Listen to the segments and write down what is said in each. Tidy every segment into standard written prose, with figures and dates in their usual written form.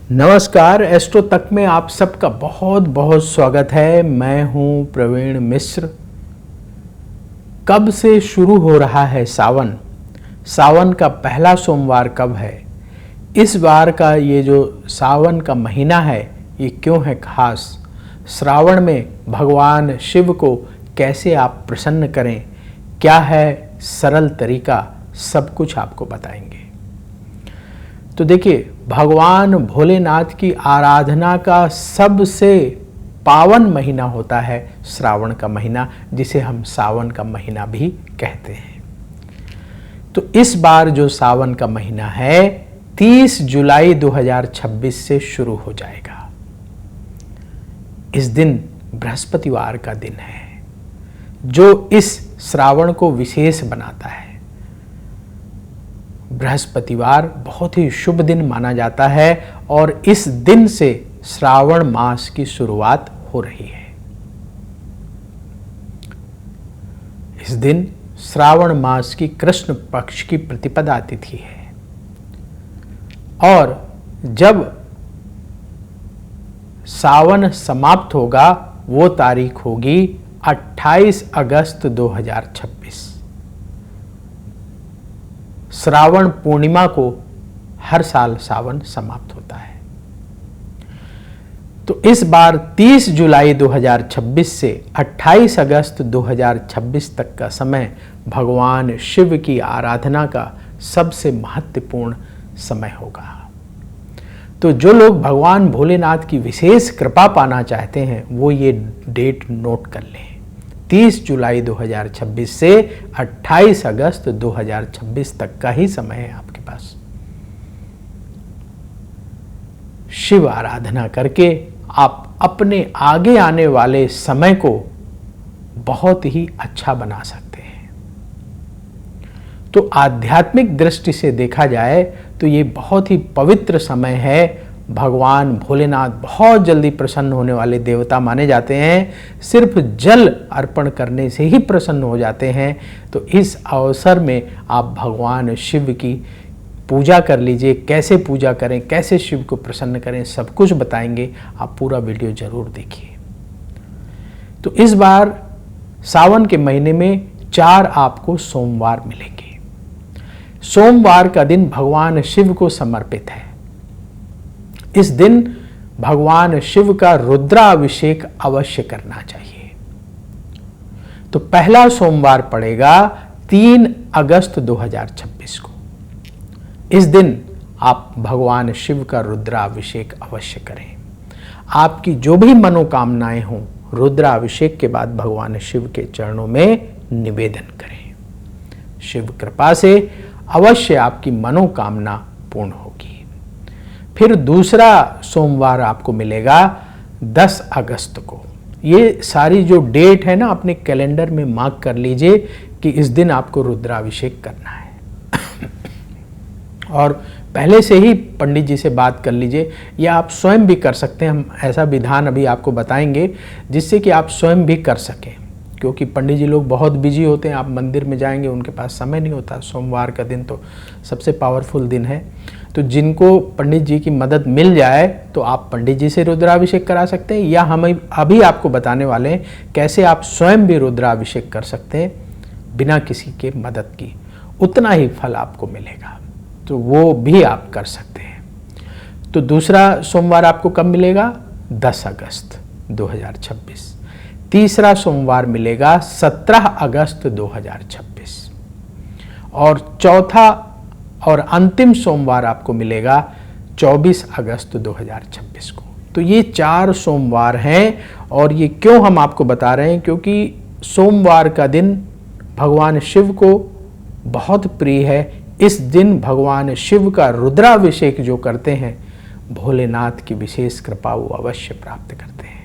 नमस्कार, एस्ट्रो तक में आप सबका बहुत बहुत स्वागत है। मैं हूं प्रवीण मिश्र। कब से शुरू हो रहा है सावन? सावन का पहला सोमवार कब है? इस बार का ये जो सावन का महीना है ये क्यों है खास? श्रावण में भगवान शिव को कैसे आप प्रसन्न करें, क्या है सरल तरीका, सब कुछ आपको बताएंगे। तो देखिए, भगवान भोलेनाथ की आराधना का सबसे पावन महीना होता है श्रावण का महीना, जिसे हम सावन का महीना भी कहते हैं। तो इस बार जो सावन का महीना है 30 जुलाई 2026 से शुरू हो जाएगा। इस दिन बृहस्पतिवार का दिन है जो इस श्रावण को विशेष बनाता है। बृहस्पतिवार बहुत ही शुभ दिन माना जाता है और इस दिन से श्रावण मास की शुरुआत हो रही है। इस दिन श्रावण मास की कृष्ण पक्ष की प्रतिपदा तिथि है और जब सावन समाप्त होगा वो तारीख होगी 28 अगस्त 2026। श्रावण पूर्णिमा को हर साल सावन समाप्त होता है। तो इस बार 30 जुलाई 2026 से 28 अगस्त 2026 तक का समय भगवान शिव की आराधना का सबसे महत्वपूर्ण समय होगा। तो जो लोग भगवान भोलेनाथ की विशेष कृपा पाना चाहते हैं वो ये डेट नोट कर लें। 30 जुलाई 2026 से 28 अगस्त 2026 तक का ही समय है आपके पास। शिव आराधना करके आप अपने आगे आने वाले समय को बहुत ही अच्छा बना सकते हैं। तो आध्यात्मिक दृष्टि से देखा जाए तो ये बहुत ही पवित्र समय है। भगवान भोलेनाथ बहुत जल्दी प्रसन्न होने वाले देवता माने जाते हैं। सिर्फ जल अर्पण करने से ही प्रसन्न हो जाते हैं। तो इस अवसर में आप भगवान शिव की पूजा कर लीजिए। कैसे पूजा करें, कैसे शिव को प्रसन्न करें, सब कुछ बताएंगे। आप पूरा वीडियो जरूर देखिए। तो इस बार सावन के महीने में 4 आपको सोमवार मिलेंगे। सोमवार का दिन भगवान शिव को समर्पित है। इस दिन भगवान शिव का रुद्राभिषेक अवश्य करना चाहिए। तो पहला सोमवार पड़ेगा 3 अगस्त 2026 को। इस दिन आप भगवान शिव का रुद्राभिषेक अवश्य करें। आपकी जो भी मनोकामनाएं हों रुद्राभिषेक के बाद भगवान शिव के चरणों में निवेदन करें। शिव कृपा से अवश्य आपकी मनोकामना पूर्ण होगी। फिर दूसरा सोमवार आपको मिलेगा 10 अगस्त को। ये सारी जो डेट है ना अपने कैलेंडर में मार्क कर लीजिए कि इस दिन आपको रुद्राभिषेक करना है। और पहले से ही पंडित जी से बात कर लीजिए या आप स्वयं भी कर सकते हैं। हम ऐसा विधान अभी आपको बताएंगे जिससे कि आप स्वयं भी कर सकें, क्योंकि पंडित जी लोग बहुत बिजी होते हैं। आप मंदिर में जाएंगे उनके पास समय नहीं होता। सोमवार का दिन तो सबसे पावरफुल दिन है। तो जिनको पंडित जी की मदद मिल जाए तो आप पंडित जी से रुद्राभिषेक करा सकते हैं, या हम अभी आपको बताने वाले हैं कैसे आप स्वयं भी रुद्राभिषेक कर सकते हैं बिना किसी के मदद की। उतना ही फल आपको मिलेगा, तो वो भी आप कर सकते हैं। तो दूसरा सोमवार आपको कब मिलेगा? 10 अगस्त 2026। तीसरा सोमवार मिलेगा 17 अगस्त 2026 और चौथा और अंतिम सोमवार आपको मिलेगा 24 अगस्त 2026 को। तो ये 4 सोमवार हैं। और ये क्यों हम आपको बता रहे हैं? क्योंकि सोमवार का दिन भगवान शिव को बहुत प्रिय है। इस दिन भगवान शिव का रुद्राभिषेक जो करते हैं भोलेनाथ की विशेष कृपा वो अवश्य प्राप्त करते हैं।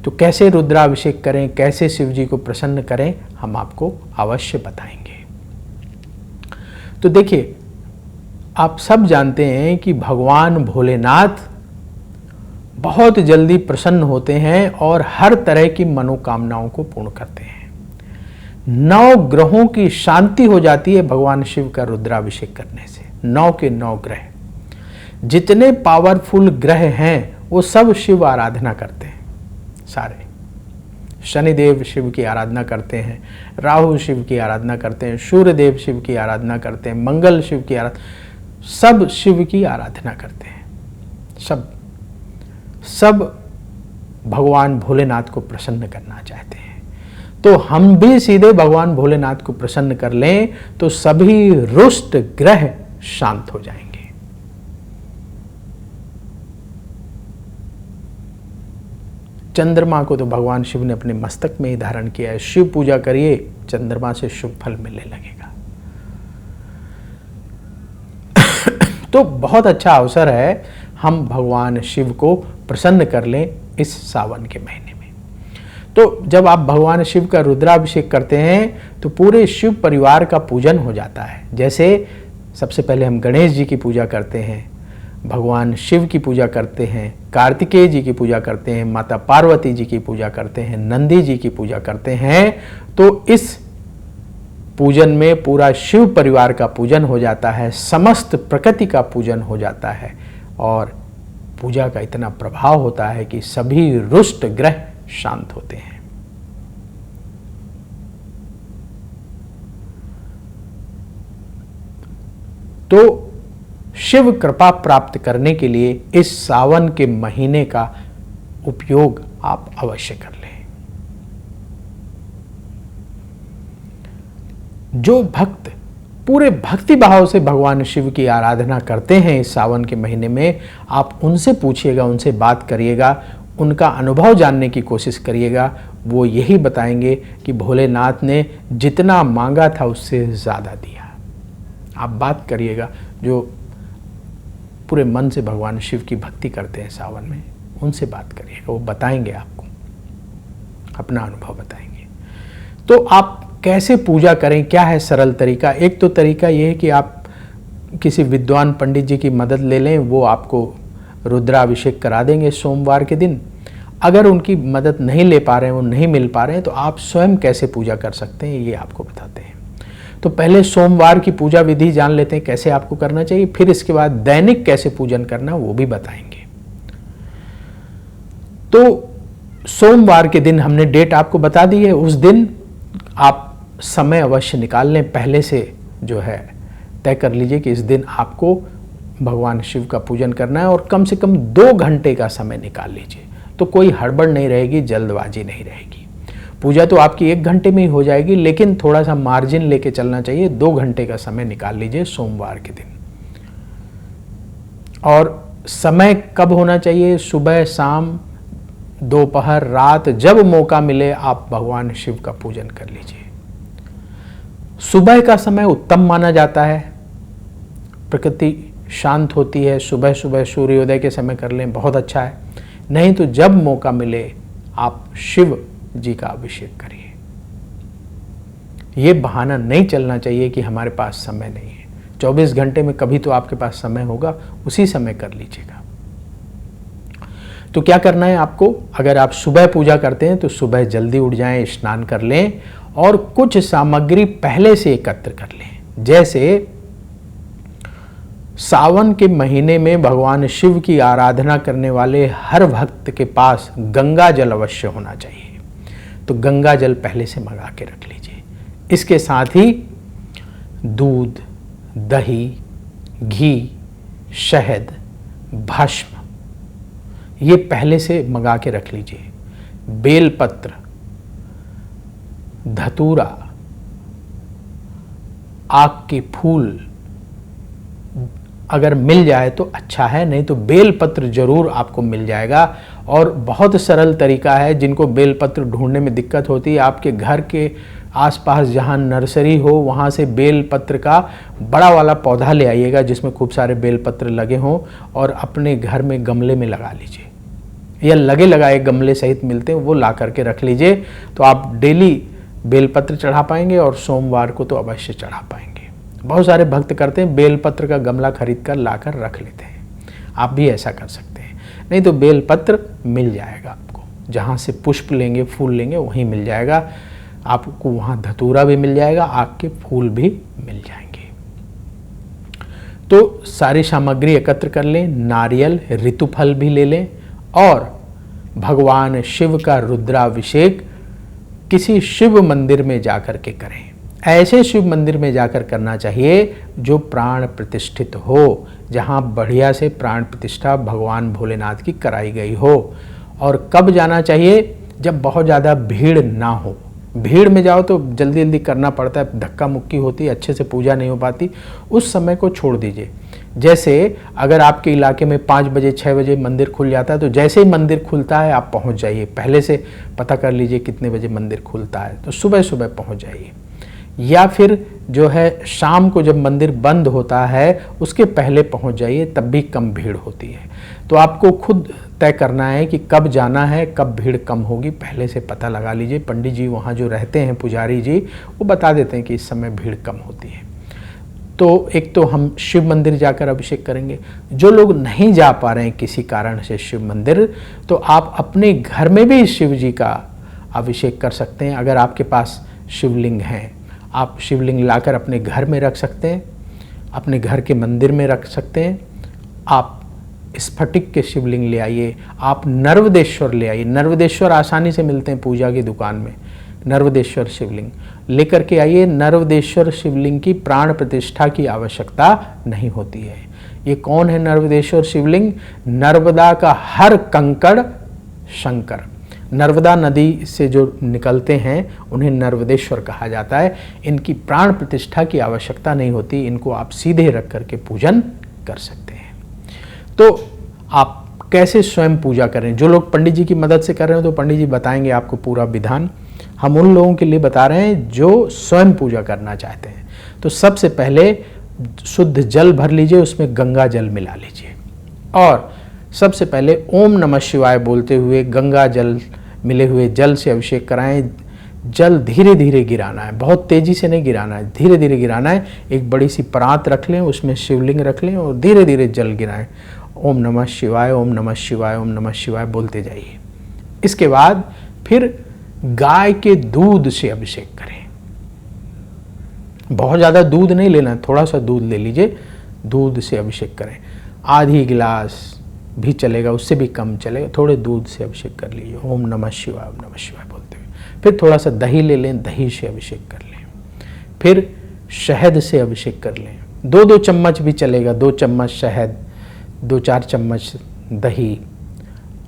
तो कैसे रुद्राभिषेक करें, कैसे शिव जी को प्रसन्न करें, हम आपको अवश्य बताएंगे। तो देखिए, आप सब जानते हैं कि भगवान भोलेनाथ बहुत जल्दी प्रसन्न होते हैं और हर तरह की मनोकामनाओं को पूर्ण करते हैं। 9 ग्रहों की शांति हो जाती है भगवान शिव का रुद्राभिषेक करने से। 9 के 9 ग्रह जितने पावरफुल ग्रह हैं वो सब शिव आराधना करते हैं। सारे शनिदेव शिव की आराधना करते हैं, राहु शिव की आराधना करते हैं, सूर्यदेव शिव की आराधना करते हैं, मंगल शिव की आराधना, सब शिव की आराधना करते हैं। सब भगवान भोलेनाथ को प्रसन्न करना चाहते हैं। तो हम भी सीधे भगवान भोलेनाथ को प्रसन्न कर लें तो सभी रुष्ट ग्रह शांत हो जाएंगे। चंद्रमा को तो भगवान शिव ने अपने मस्तक में ही धारण किया है। शिव पूजा करिए, चंद्रमा से शुभ फल मिलने लगेगा। तो बहुत अच्छा अवसर है, हम भगवान शिव को प्रसन्न कर लें इस सावन के महीने में। तो जब आप भगवान शिव का रुद्राभिषेक करते हैं तो पूरे शिव परिवार का पूजन हो जाता है। जैसे सबसे पहले हम गणेश जी की पूजा करते हैं, भगवान शिव की पूजा करते हैं, कार्तिकेय जी की पूजा करते हैं, माता पार्वती जी की पूजा करते हैं, नंदी जी की पूजा करते हैं। तो इस पूजन में पूरा शिव परिवार का पूजन हो जाता है, समस्त प्रकृति का पूजन हो जाता है और पूजा का इतना प्रभाव होता है कि सभी रुष्ट ग्रह शांत होते हैं। तो शिव कृपा प्राप्त करने के लिए इस सावन के महीने का उपयोग आप अवश्य कर लें। जो भक्त पूरे भक्ति भाव से भगवान शिव की आराधना करते हैं इस सावन के महीने में, आप उनसे पूछिएगा, उनसे बात करिएगा, उनका अनुभव जानने की कोशिश करिएगा। वो यही बताएंगे कि भोलेनाथ ने जितना मांगा था उससे ज़्यादा दिया। आप बात करिएगा, जो पूरे मन से भगवान शिव की भक्ति करते हैं सावन में, उनसे बात करिएगा, वो बताएंगे आपको, अपना अनुभव बताएंगे। तो आप कैसे पूजा करें, क्या है सरल तरीका? एक तो तरीका ये है कि आप किसी विद्वान पंडित जी की मदद ले लें, वो आपको रुद्राभिषेक करा देंगे सोमवार के दिन। अगर उनकी मदद नहीं ले पा रहे हैं, वो नहीं मिल पा रहे हैं, तो आप स्वयं कैसे पूजा कर सकते हैं ये आपको बताते हैं। तो पहले सोमवार की पूजा विधि जान लेते हैं कैसे आपको करना चाहिए, फिर इसके बाद दैनिक कैसे पूजन करना वो भी बताएंगे। तो सोमवार के दिन हमने डेट आपको बता दी है, उस दिन आप समय अवश्य निकाल लें, पहले से जो है तय कर लीजिए कि इस दिन आपको भगवान शिव का पूजन करना है और कम से कम 2 घंटे का समय निकाल लीजिए। तो कोई हड़बड़ नहीं रहेगी, जल्दबाजी नहीं रहेगी। पूजा तो आपकी 1 घंटे में ही हो जाएगी, लेकिन थोड़ा सा मार्जिन लेके चलना चाहिए। 2 घंटे का समय निकाल लीजिए सोमवार के दिन। और समय कब होना चाहिए? सुबह, शाम, दोपहर, रात, जब मौका मिले आप भगवान शिव का पूजन कर लीजिए। सुबह का समय उत्तम माना जाता है, प्रकृति शांत होती है। सुबह सुबह सूर्योदय के समय कर लें, बहुत अच्छा है। नहीं तो जब मौका मिले आप शिव जी का अभिषेक करिए। ये बहाना नहीं चलना चाहिए कि हमारे पास समय नहीं है। 24 घंटे में कभी तो आपके पास समय होगा, उसी समय कर लीजिएगा। तो क्या करना है आपको? अगर आप सुबह पूजा करते हैं तो सुबह जल्दी उठ जाएं, स्नान कर लें और कुछ सामग्री पहले से एकत्र कर लें। जैसे सावन के महीने में भगवान शिव की आराधना करने वाले हर भक्त के पास गंगा जल अवश्य होना चाहिए। तो गंगा जल पहले से मंगा के रख लीजिए। इसके साथ ही दूध, दही, घी, शहद, भस्म ये पहले से मंगा के रख लीजिए। बेलपत्र, धतूरा, आक के फूल अगर मिल जाए तो अच्छा है, नहीं तो बेलपत्र जरूर आपको मिल जाएगा। और बहुत सरल तरीका है, जिनको बेलपत्र ढूंढने में दिक्कत होती है, आपके घर के आसपास जहाँ नर्सरी हो वहाँ से बेलपत्र का बड़ा वाला पौधा ले आइएगा जिसमें खूब सारे बेलपत्र लगे हों और अपने घर में गमले में लगा लीजिए, या लगे लगाए गमले सहित मिलते हैं वो ला करके रख लीजिए। तो आप डेली बेलपत्र चढ़ा पाएंगे और सोमवार को तो अवश्य चढ़ा पाएंगे। बहुत सारे भक्त करते हैं बेलपत्र का गमला खरीद कर ला कर रख लेते हैं, आप भी ऐसा कर सकते हैं। नहीं तो बेलपत्र मिल जाएगा आपको, जहाँ से पुष्प लेंगे, फूल लेंगे वहीं मिल जाएगा आपको। वहाँ धतूरा भी मिल जाएगा, आक के फूल भी मिल जाएंगे। तो सारी सामग्री एकत्र कर लें, नारियल ऋतुफल भी ले लें और भगवान शिव का रुद्राभिषेक किसी शिव मंदिर में जाकर के करें। ऐसे शिव मंदिर में जाकर करना चाहिए जो प्राण प्रतिष्ठित हो, जहाँ बढ़िया से प्राण प्रतिष्ठा भगवान भोलेनाथ की कराई गई हो। और कब जाना चाहिए? जब बहुत ज़्यादा भीड़ ना हो। भीड़ में जाओ तो जल्दी जल्दी करना पड़ता है, धक्का मुक्की होती है, अच्छे से पूजा नहीं हो पाती, उस समय को छोड़ दीजिए। जैसे अगर आपके इलाके में 5 बजे 6 बजे मंदिर खुल जाता है तो जैसे ही मंदिर खुलता है आप पहुंच जाइए। पहले से पता कर लीजिए कितने बजे मंदिर खुलता है, तो सुबह सुबह पहुंच जाइए। या फिर जो है शाम को जब मंदिर बंद होता है उसके पहले पहुंच जाइए, तब भी कम भीड़ होती है। तो आपको खुद तय करना है कि कब जाना है, कब भीड़ कम होगी, पहले से पता लगा लीजिए। पंडित जी वहाँ जो रहते हैं, पुजारी जी, वो बता देते हैं कि इस समय भीड़ कम होती है। तो एक तो हम शिव मंदिर जाकर अभिषेक करेंगे। जो लोग नहीं जा पा रहे हैं किसी कारण से शिव मंदिर, तो आप अपने घर में भी शिव जी का अभिषेक कर सकते हैं। अगर आपके पास शिवलिंग हैं, आप शिवलिंग लाकर अपने घर में रख सकते हैं, अपने घर के मंदिर में रख सकते हैं। आप स्फटिक के शिवलिंग ले आइए, आप नर्वदेश्वर ले आइए। नर्वदेश्वर आसानी से मिलते हैं पूजा की दुकान में। नर्वदेश्वर शिवलिंग लेकर के आइए। नर्वदेश्वर शिवलिंग की प्राण प्रतिष्ठा की आवश्यकता नहीं होती है। ये कौन है नर्वदेश्वर शिवलिंग? नर्मदा का हर कंकड़ शंकर। नर्मदा नदी से जो निकलते हैं उन्हें नर्वदेश्वर कहा जाता है। इनकी प्राण प्रतिष्ठा की आवश्यकता नहीं होती, इनको आप सीधे रख करके पूजन कर सकते हैं। तो आप कैसे स्वयं पूजा करें? जो लोग पंडित जी की मदद से कर रहे हो तो पंडित जी बताएंगे आपको पूरा विधान। हम उन लोगों के लिए बता रहे हैं जो स्वयं पूजा करना चाहते हैं। तो सबसे पहले शुद्ध जल भर लीजिए, उसमें गंगा जल मिला लीजिए और सबसे पहले ओम नमः शिवाय बोलते हुए गंगा जल मिले हुए जल से अभिषेक कराएं। जल धीरे धीरे गिराना है, बहुत तेजी से नहीं गिराना है, धीरे धीरे गिराना है। एक बड़ी सी परात रख लें, उसमें शिवलिंग रख लें और धीरे धीरे जल गिराएं। ओम नमः शिवाय, ओम नमः शिवाय, ओम नमः शिवाय बोलते जाइए। इसके बाद फिर गाय के दूध से अभिषेक करें। बहुत ज़्यादा दूध नहीं लेना, थोड़ा सा दूध ले लीजिए, दूध से अभिषेक करें। आधी गिलास भी चलेगा, उससे भी कम चलेगा, थोड़े दूध से अभिषेक कर लीजिए। ओम नमः शिवाय, ओम नमः शिवाय बोलते हुए फिर थोड़ा सा दही ले लें, दही से अभिषेक कर लें। फिर शहद से अभिषेक कर लें, 2-2 चम्मच भी चलेगा, 2 चम्मच शहद, 2-4 चम्मच दही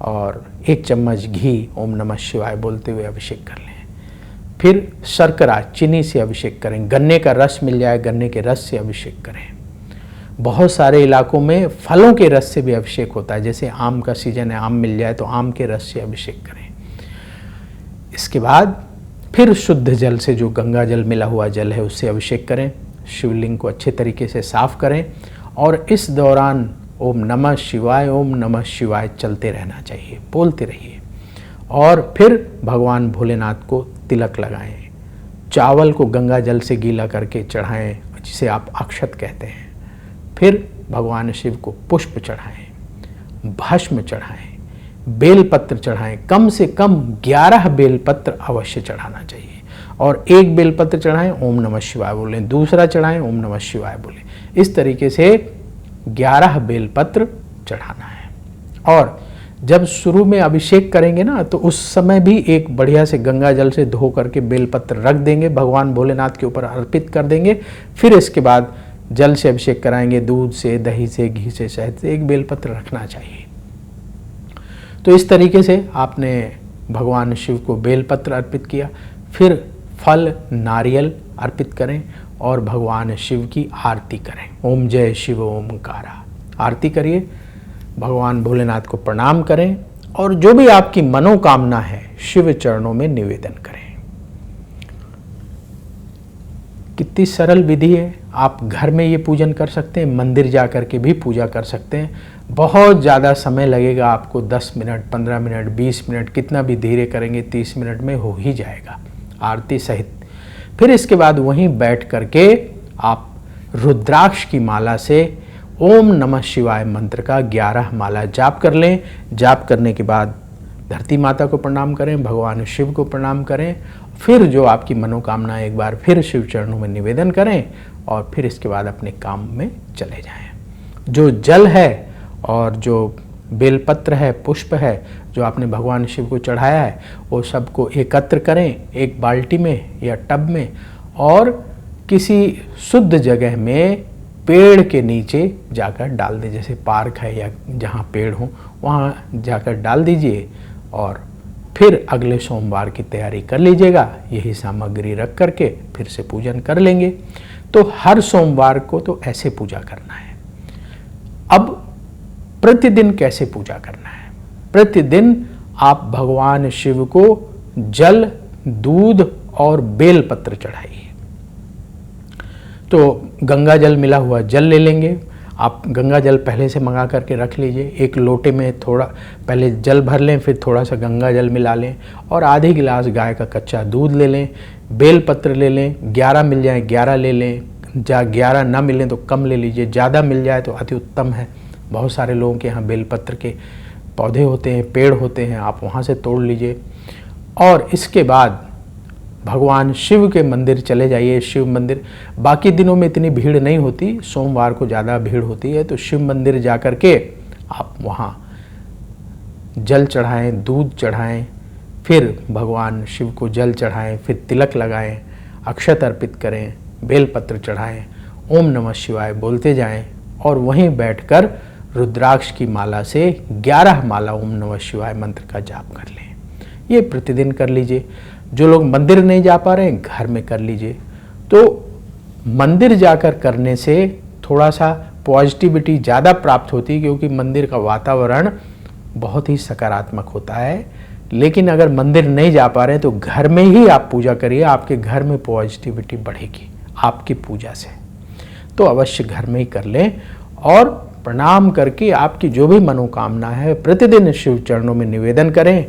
और 1 चम्मच घी ओम नमः शिवाय बोलते हुए अभिषेक कर लें। फिर शर्करा चीनी से अभिषेक करें। गन्ने का रस मिल जाए, गन्ने के रस से अभिषेक करें। बहुत सारे इलाकों में फलों के रस से भी अभिषेक होता है, जैसे आम का सीजन है, आम मिल जाए तो आम के रस से अभिषेक करें। इसके बाद फिर शुद्ध जल से, जो गंगा जल मिला हुआ जल है, उससे अभिषेक करें। शिवलिंग को अच्छे तरीके से साफ करें और इस दौरान ओम नमः शिवाय, ओम नमः शिवाय चलते रहना चाहिए, बोलते रहिए। और फिर भगवान भोलेनाथ को तिलक लगाएं। चावल को गंगा जल से गीला करके चढ़ाएं, जिसे आप अक्षत कहते हैं। फिर भगवान शिव को पुष्प चढ़ाएं, भस्म चढ़ाएं, बेलपत्र चढ़ाएं। कम से कम 11 बेलपत्र अवश्य चढ़ाना चाहिए। और 1 बेलपत्र चढ़ाएं, ओम नमः शिवाय बोलें, दूसरा चढ़ाएं, ओम नमः शिवाय बोलें। इस तरीके से 11 बेलपत्र चढ़ाना है। और जब शुरू में अभिषेक करेंगे ना, तो उस समय भी एक बढ़िया से गंगा जल से धो करके बेलपत्र रख देंगे, भगवान भोलेनाथ के ऊपर अर्पित कर देंगे। फिर इसके बाद जल से अभिषेक कराएंगे, दूध से, दही से, घी से, शहद से। 1 बेलपत्र रखना चाहिए। तो इस तरीके से आपने भगवान शिव को बेलपत्र अर्पित किया। फिर फल, नारियल अर्पित करें और भगवान शिव की आरती करें। ओम जय शिव ओमकारा आरती करिए, भगवान भोलेनाथ को प्रणाम करें और जो भी आपकी मनोकामना है शिव चरणों में निवेदन करें। कितनी सरल विधि है। आप घर में ये पूजन कर सकते हैं, मंदिर जा कर के भी पूजा कर सकते हैं। बहुत ज़्यादा समय लगेगा आपको, 10 मिनट, 15 मिनट, 20 मिनट, कितना भी धीरे करेंगे 30 मिनट में हो ही जाएगा आरती सहित। फिर इसके बाद वहीं बैठ करके आप रुद्राक्ष की माला से ओम नमः शिवाय मंत्र का 11 माला जाप कर लें। जाप करने के बाद धरती माता को प्रणाम करें, भगवान शिव को प्रणाम करें। फिर जो आपकी मनोकामना एक बार फिर शिव चरणों में निवेदन करें और फिर इसके बाद अपने काम में चले जाएं। जो जल है और जो बेलपत्र है, पुष्प है, जो आपने भगवान शिव को चढ़ाया है, वो सबको एकत्र करें एक बाल्टी में या टब में और किसी शुद्ध जगह में पेड़ के नीचे जाकर डाल दें। जैसे पार्क है या जहाँ पेड़ हो वहाँ जाकर डाल दीजिए और फिर अगले सोमवार की तैयारी कर लीजिएगा। यही सामग्री रख करके फिर से पूजन कर लेंगे। तो हर सोमवार को तो ऐसे पूजा करना है। अब प्रतिदिन कैसे पूजा करना है? प्रतिदिन आप भगवान शिव को जल, दूध और बेलपत्र चढ़ाइए। तो गंगा जल मिला हुआ जल ले लेंगे। आप गंगा जल पहले से मंगा करके रख लीजिए। एक लोटे में थोड़ा पहले जल भर लें, फिर थोड़ा सा गंगा जल मिला लें और आधी गिलास गाय का कच्चा दूध ले लें। बेलपत्र ले लें, 11 मिल जाए 11 ले लें, या 11 ना मिलें तो कम ले लीजिए। ज़्यादा मिल जाए तो अति उत्तम है। बहुत सारे लोगों के यहाँ बेलपत्र के पौधे होते हैं, पेड़ होते हैं, आप वहाँ से तोड़ लीजिए। और इसके बाद भगवान शिव के मंदिर चले जाइए। शिव मंदिर बाकी दिनों में इतनी भीड़ नहीं होती, सोमवार को ज़्यादा भीड़ होती है। तो शिव मंदिर जा कर के आप वहाँ जल चढ़ाएं, दूध चढ़ाएं, फिर भगवान शिव को जल चढ़ाएं, फिर तिलक लगाएं, अक्षत अर्पित करें, बेलपत्र चढ़ाएं, ओम नमः शिवाय बोलते जाएं और वहीं बैठकर रुद्राक्ष की माला से 11 माला ओम नमः शिवाय मंत्र का जाप कर लें। ये प्रतिदिन कर लीजिए। जो लोग मंदिर नहीं जा पा रहे हैं घर में कर लीजिए। तो मंदिर जाकर करने से थोड़ा सा पॉजिटिविटी ज़्यादा प्राप्त होती है, क्योंकि मंदिर का वातावरण बहुत ही सकारात्मक होता है। लेकिन अगर मंदिर नहीं जा पा रहे हैं तो घर में ही आप पूजा करिए। आपके घर में पॉजिटिविटी बढ़ेगी आपकी पूजा से। तो अवश्य घर में ही कर लें और प्रणाम करके आपकी जो भी मनोकामना है प्रतिदिन शिव चरणों में निवेदन करें।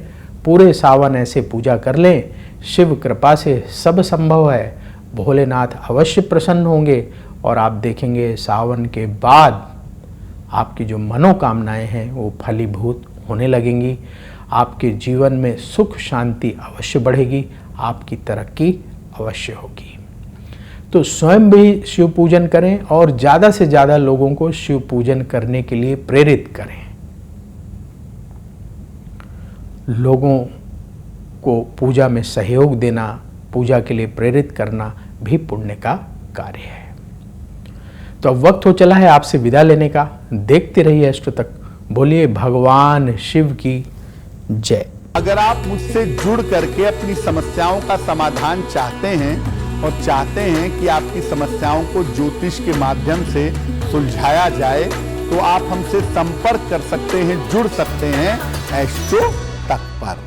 पूरे सावन ऐसे पूजा कर लें। शिव कृपा से सब संभव है। भोलेनाथ अवश्य प्रसन्न होंगे और आप देखेंगे सावन के बाद आपकी जो मनोकामनाएं हैं वो फलीभूत होने लगेंगी। आपके जीवन में सुख शांति अवश्य बढ़ेगी, आपकी तरक्की अवश्य होगी। तो स्वयं भी शिव पूजन करें और ज़्यादा से ज़्यादा लोगों को शिव पूजन करने के लिए प्रेरित करें। लोगों को पूजा में सहयोग देना, पूजा के लिए प्रेरित करना भी पुण्य का कार्य है। तो अब वक्त हो चला है आपसे विदा लेने का। देखते रहिए अष्ट तक। बोलिए भगवान शिव की जय। अगर आप मुझसे जुड़ करके अपनी समस्याओं का समाधान चाहते हैं और चाहते हैं कि आपकी समस्याओं को ज्योतिष के माध्यम से सुलझाया जाए, तो आप हमसे संपर्क कर सकते हैं, जुड़ सकते हैं एस्ट्रो तक पर।